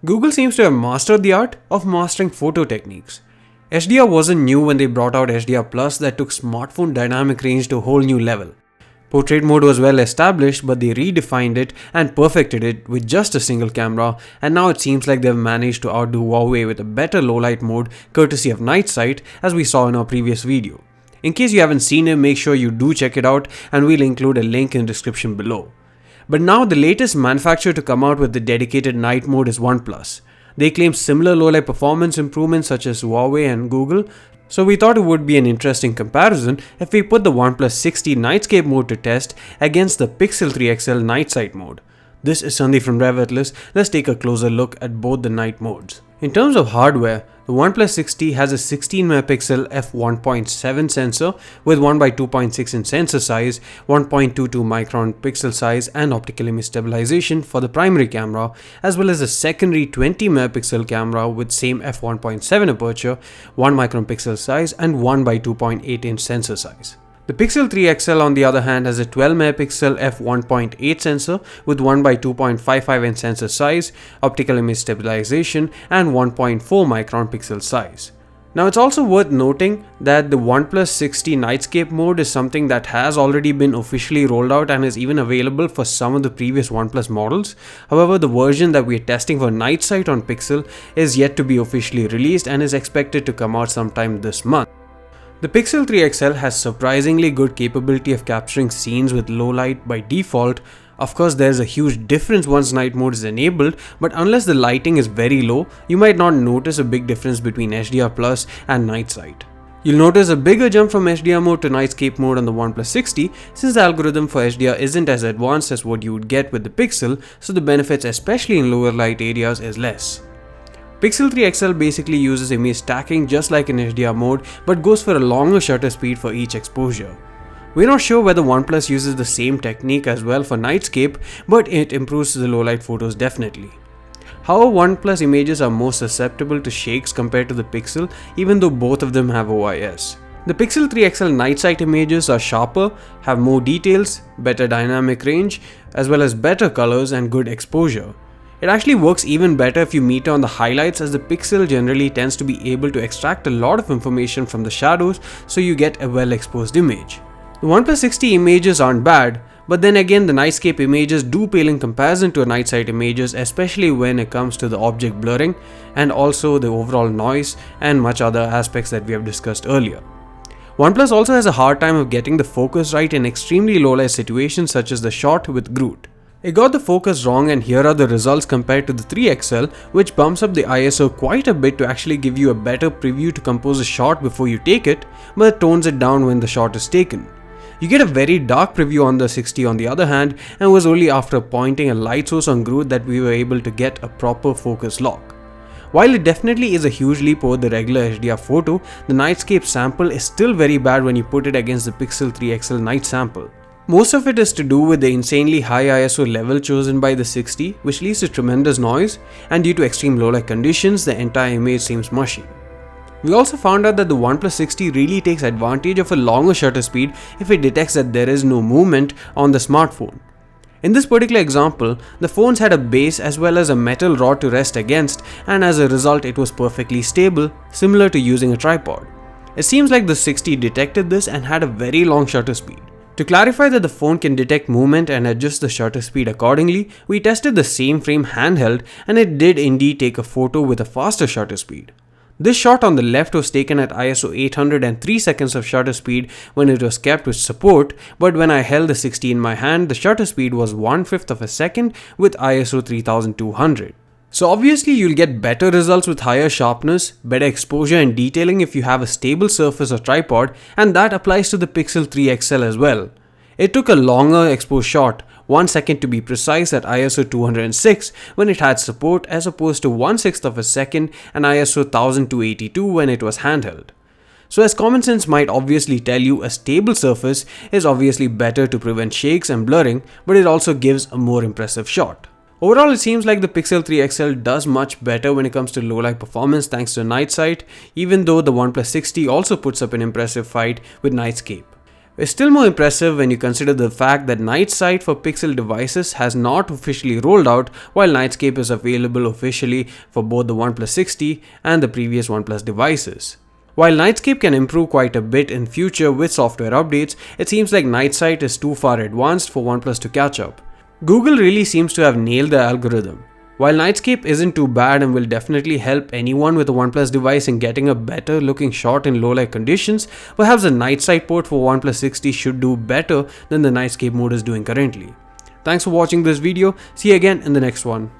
Google seems to have mastered the art of mastering photo techniques. HDR wasn't new when they brought out HDR Plus that took smartphone dynamic range to a whole new level. Portrait mode was well established, but they redefined it and perfected it with just a single camera, and now it seems like they've managed to outdo Huawei with a better low light mode courtesy of night sight, as we saw in our previous video. In case you haven't seen it, make sure you do check it out, and we'll include a link in the description below. But now the latest manufacturer to come out with the dedicated night mode is OnePlus. They claim similar low-light performance improvements such as Huawei and Google, so we thought it would be an interesting comparison if we put the OnePlus 60 Nightscape mode to test against the Pixel 3 XL night sight mode. This is Sandeep from RevAtlas. Let's take a closer look at both the night modes. In terms of hardware, the OnePlus 60 has a 16MP f1.7 sensor with 1x2.6 in sensor size, 1.22 micron pixel size and optical image stabilization for the primary camera, as well as a secondary 20MP camera with same f1.7 aperture, 1 micron pixel size and 1x2.8 inch sensor size. The Pixel 3 XL on the other hand has a 12MP f1.8 sensor with 1x2.55 inch sensor size, optical image stabilization and 1.4 micron pixel size. Now it's also worth noting that the OnePlus 60 Nightscape mode is something that has already been officially rolled out and is even available for some of the previous OnePlus models. However, the version that we are testing for night sight on Pixel is yet to be officially released and is expected to come out sometime this month. The Pixel 3 XL has surprisingly good capability of capturing scenes with low light by default. Of course, there's a huge difference once night mode is enabled, but unless the lighting is very low, you might not notice a big difference between HDR Plus and night sight. You'll notice a bigger jump from HDR mode to Nightscape mode on the OnePlus 60 since the algorithm for HDR isn't as advanced as what you would get with the Pixel, so the benefits especially in lower light areas is less. Pixel 3 XL basically uses image stacking just like in HDR mode but goes for a longer shutter speed for each exposure. We're not sure whether OnePlus uses the same technique as well for Nightscape, but it improves the low light photos definitely. However, OnePlus images are more susceptible to shakes compared to the Pixel, even though both of them have OIS. The Pixel 3 XL night sight images are sharper, have more details, better dynamic range, as well as better colors and good exposure. It actually works even better if you meter on the highlights, as the Pixel generally tends to be able to extract a lot of information from the shadows, so you get a well exposed image. The OnePlus 60 images aren't bad, but then again the Nightscape images do pale in comparison to night sight images, especially when it comes to the object blurring and also the overall noise and much other aspects that we have discussed earlier. OnePlus also has a hard time of getting the focus right in extremely low light situations such as the shot with Groot. It got the focus wrong, and here are the results compared to the 3XL, which bumps up the ISO quite a bit to actually give you a better preview to compose a shot before you take it, but it tones it down when the shot is taken. You get a very dark preview on the 60 on the other hand, and it was only after pointing a light source on Groot that we were able to get a proper focus lock. While it definitely is a huge leap over the regular HDR photo, the Nightscape sample is still very bad when you put it against the Pixel 3 XL night sample. Most of it is to do with the insanely high ISO level chosen by the 60, which leads to tremendous noise, and due to extreme low light conditions, the entire image seems mushy. We also found out that the OnePlus 60 really takes advantage of a longer shutter speed if it detects that there is no movement on the smartphone. In this particular example, the phones had a base as well as a metal rod to rest against, and as a result it was perfectly stable, similar to using a tripod. It seems like the 60 detected this and had a very long shutter speed. To clarify that the phone can detect movement and adjust the shutter speed accordingly, we tested the same frame handheld and it did indeed take a photo with a faster shutter speed. This shot on the left was taken at ISO 800 and 3 seconds of shutter speed when it was kept with support, but when I held the 60 in my hand, the shutter speed was 1/5 of a second with ISO 3200. So obviously you'll get better results with higher sharpness, better exposure and detailing if you have a stable surface or tripod, and that applies to the Pixel 3 XL as well. It took a longer exposed shot, 1 second to be precise at ISO 206 when it had support, as opposed to 1/6 of a second and ISO 1282 when it was handheld. So as common sense might obviously tell you, a stable surface is obviously better to prevent shakes and blurring, but it also gives a more impressive shot. Overall, it seems like the Pixel 3 XL does much better when it comes to low light performance thanks to night sight, even though the OnePlus 60 also puts up an impressive fight with Nightscape. is still more impressive when you consider the fact that Night Sight for Pixel devices has not officially rolled out, while Nightscape is available officially for both the OnePlus 60 and the previous OnePlus devices. While Nightscape can improve quite a bit in future with software updates, it seems like Night Sight is too far advanced for OnePlus to catch up. Google really seems to have nailed the algorithm. While Nightscape isn't too bad and will definitely help anyone with a OnePlus device in getting a better looking shot in low light conditions, perhaps the Night Sight port for OnePlus 60 should do better than the Nightscape mode is doing currently. Thanks for watching this video. See you again in the next one.